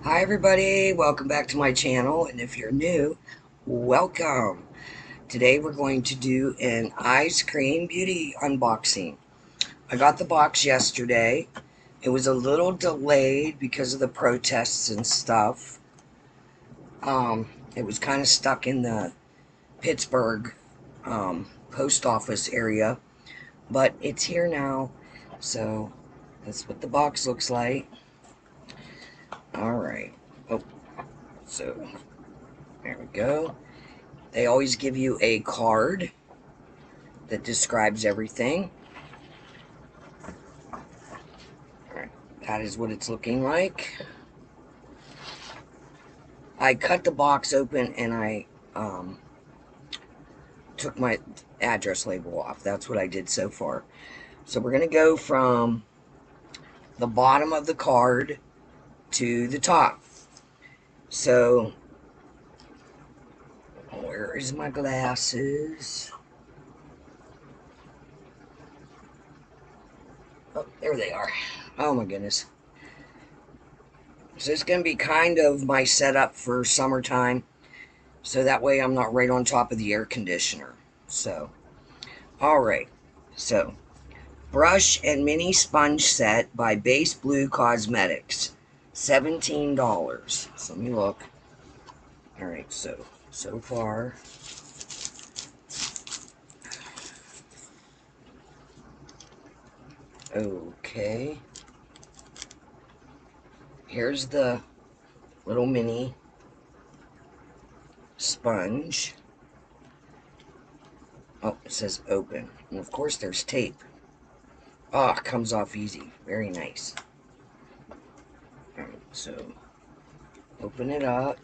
Hi everybody, welcome back to my channel, and if you're new, welcome. Today we're going to do an Eyescream beauty unboxing. I got the box yesterday. It was a little delayed because of the protests and stuff. It was kind of stuck in the Pittsburgh post office area, but it's here now, so that's what the box looks like. Alright, so there we go. They always give you a card that describes everything. Alright, that is what it's looking like. I cut the box open and I took my address label off. That's what I did so far. So we're going to go from the bottom of the card to the top. So, where is my glasses? Oh, there they are. Oh my goodness. So it's going to be kind of my setup for summertime. So that way I'm not right on top of the air conditioner. So, alright. So, brush and mini sponge set by Base Blue Cosmetics. $17. So let me look. Alright, so far. Okay. Here's the little mini sponge. Oh, it says open. And of course there's tape. Oh, it comes off easy. Very nice. Alright, so open it up.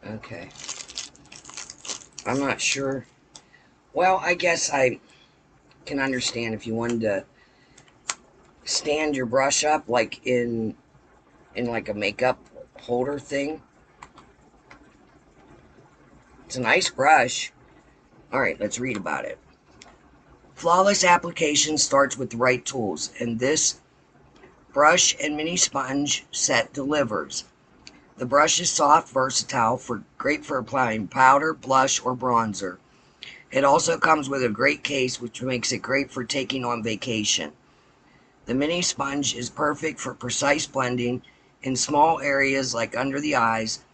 Okay. I'm not sure. Well, I guess I can understand if you wanted to stand your brush up like in like a makeup holder thing. It's a nice brush. Alright, let's read about it. Flawless application starts with the right tools, and this brush and mini sponge set delivers. The brush is soft, versatile, great for applying powder, blush, or bronzer. It also comes with a great case, which makes it great for taking on vacation. The mini sponge is perfect for precise blending in small areas like under the eyes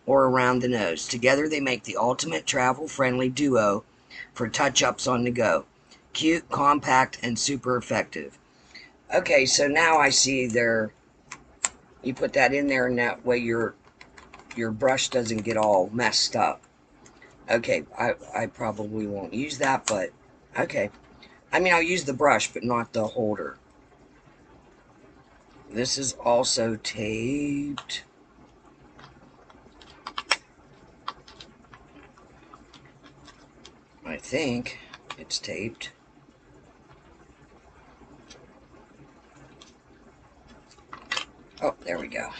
or around the nose. Together they make the ultimate travel-friendly duo for touch-ups on the go. Cute, compact, and super effective. Okay, so now I see you put that in there, and that way your brush doesn't get all messed up. Okay, I probably won't use that, but okay. I mean, I'll use the brush, but not the holder. This is also taped. I think it's taped. Oh, there we go.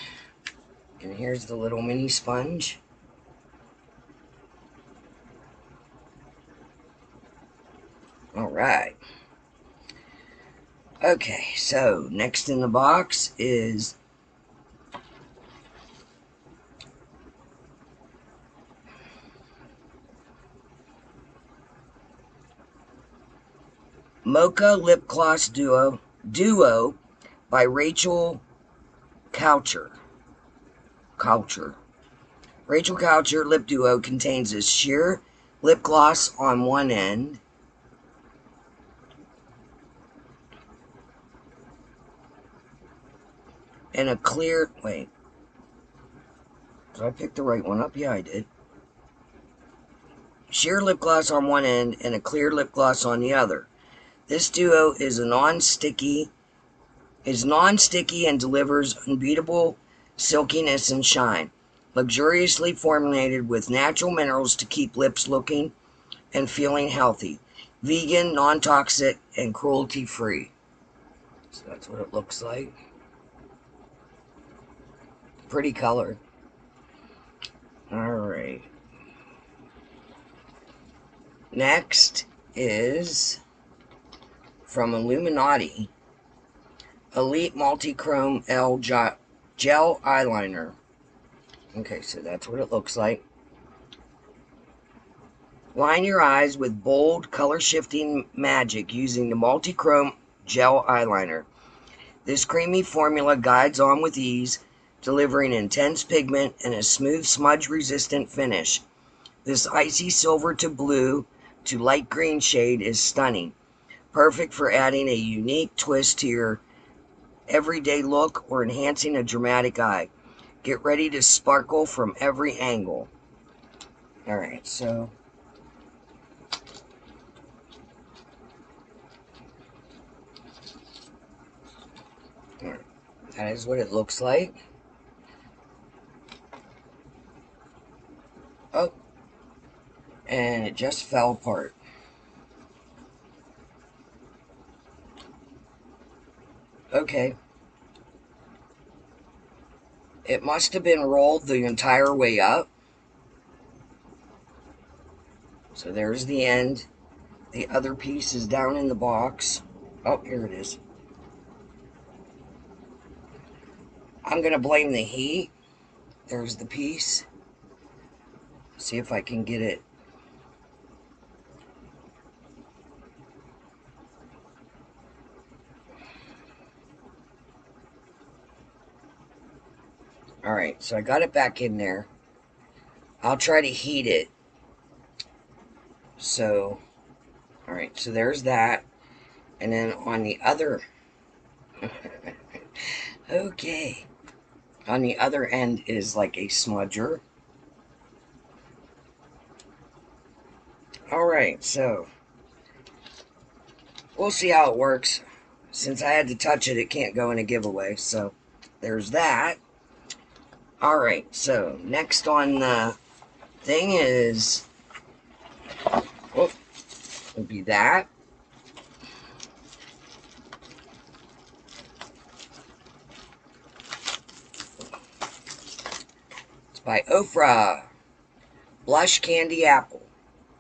And here's the little mini sponge. Alright. Okay, so next in the box is Mocha Lip Gloss Duo by Rachel Coucher. Rachel Coucher Lip Duo contains a sheer lip gloss on one end, and a clear, wait, did I pick the right one up? Yeah, I did. Sheer lip gloss on one end and a clear lip gloss on the other. This duo is non-sticky and delivers unbeatable silkiness and shine. Luxuriously formulated with natural minerals to keep lips looking and feeling healthy. Vegan, non-toxic, and cruelty-free. So that's what it looks like. Pretty color. Alright. Next is from Illuminati. Elite Multi-Chrome L Gel Eyeliner. Okay, so that's what it looks like. Line your eyes with bold, color-shifting magic using the Multi-Chrome Gel Eyeliner. This creamy formula guides on with ease, delivering intense pigment and a smooth, smudge-resistant finish. This icy silver to blue to light green shade is stunning, perfect for adding a unique twist to your everyday look or enhancing a dramatic eye. Get ready to sparkle from every angle. Alright, so that is what it looks like. Oh, and it just fell apart. Okay. It must have been rolled the entire way up. So there's the end. The other piece is down in the box. Oh, here it is. I'm going to blame the heat. There's the piece. See if I can get it. Alright, so I got it back in there. I'll try to heat it. So, alright, so there's that. And then on the other... okay. On the other end is like a smudger. Alright, so we'll see how it works. Since I had to touch it, it can't go in a giveaway. So there's that. Alright, so next on the thing is... oh, would be that. It's by Ofra. Blush Candy Apple.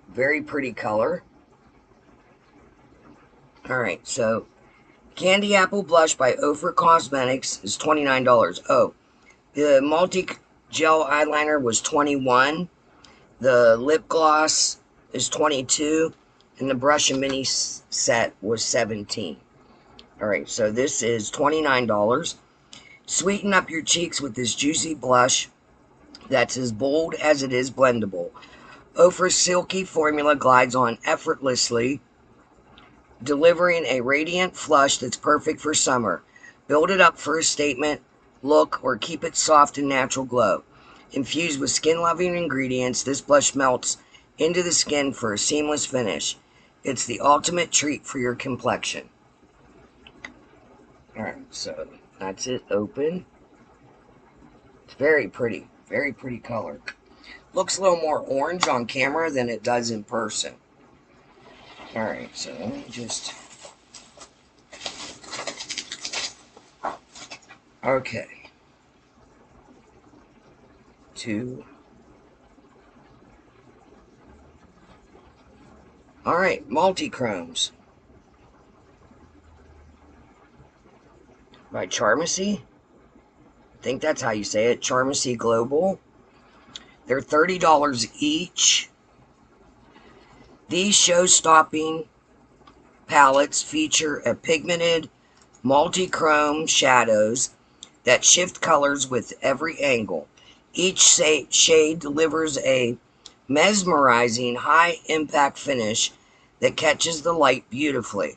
Very pretty color. Alright, so Candy Apple Blush by Ofra Cosmetics is $29. Oh, the multi-gel eyeliner was $21. The lip gloss is $22. And the brush and mini set was $17. Alright, so this is $29. Sweeten up your cheeks with this juicy blush that's as bold as it is blendable. Ofra's silky formula glides on effortlessly, delivering a radiant flush that's perfect for summer. Build it up for a statement look or keep it soft and natural glow. Infused with skin-loving ingredients, this blush melts into the skin for a seamless finish. It's the ultimate treat for your complexion. Alright, so that's it open. It's very pretty color. Looks a little more orange on camera than it does in person. Alright, so let me just... okay. 2. Alright, multi-chromes. By Charmacy. I think that's how you say it. Charmacy Global. They're $30 each. These show-stopping palettes feature a pigmented multi-chrome shadows that shift colors with every angle. Each shade delivers a mesmerizing high-impact finish that catches the light beautifully.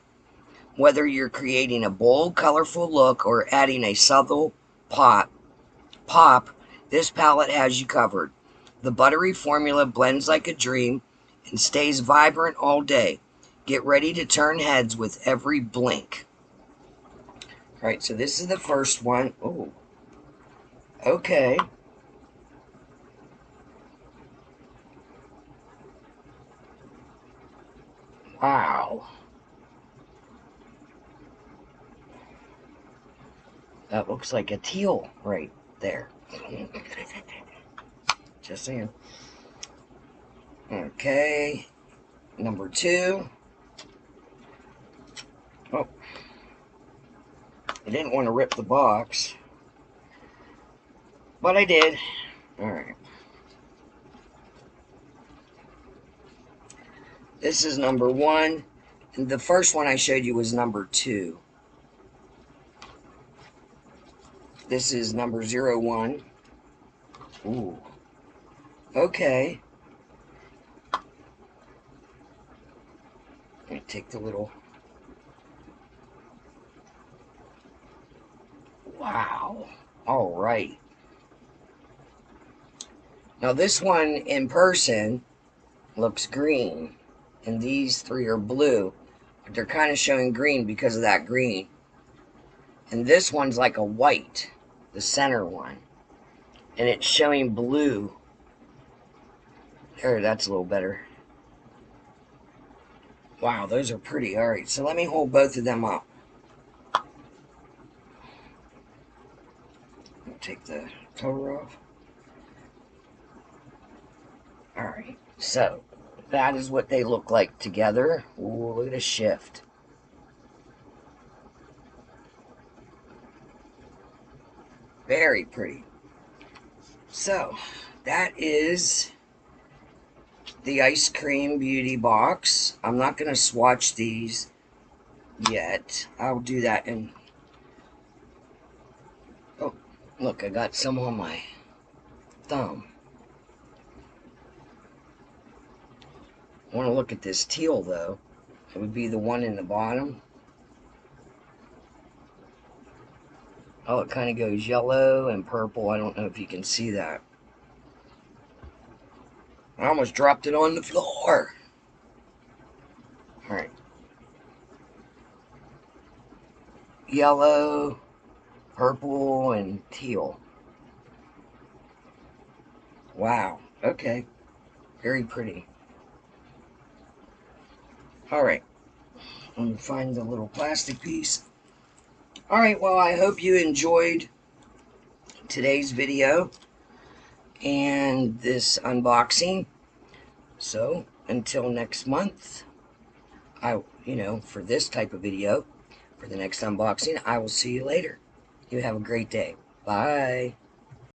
Whether you're creating a bold, colorful look or adding a subtle pop, this palette has you covered. The buttery formula blends like a dream and stays vibrant all day. Get ready to turn heads with every blink. Alright, so this is the first one. Oh, okay. Wow. That looks like a teal right there. Just saying. Okay. Number 2. I didn't want to rip the box, but I did. Alright. This is number 1. And the first one I showed you was number 2. This is number 01. Ooh. Okay. Let me take the little... Wow. Alright. Now this one in person looks green. And these 3 are blue. But they're kind of showing green because of that green. And this one's like a white. The center one. And it's showing blue. There, that's a little better. Wow, those are pretty. Alright, so let me hold both of them up. Take the cover off. Alright, so that is what they look like together. Ooh, look at the shift. Very pretty. So, that is the Ice Cream Beauty Box. I'm not going to swatch these yet. I'll do that in... Oh, look, I got some on my thumb. I want to look at this teal, though. It would be the one in the bottom. Oh, it kind of goes yellow and purple. I don't know if you can see that. I almost dropped it on the floor. Alright. Yellow, purple, and teal. Wow. Okay. Very pretty. Alright. Let me find the little plastic piece. Alright, well, I hope you enjoyed today's video and this unboxing. So, until next month, for this type of video, for the next unboxing, I will see you later. You have a great day. Bye.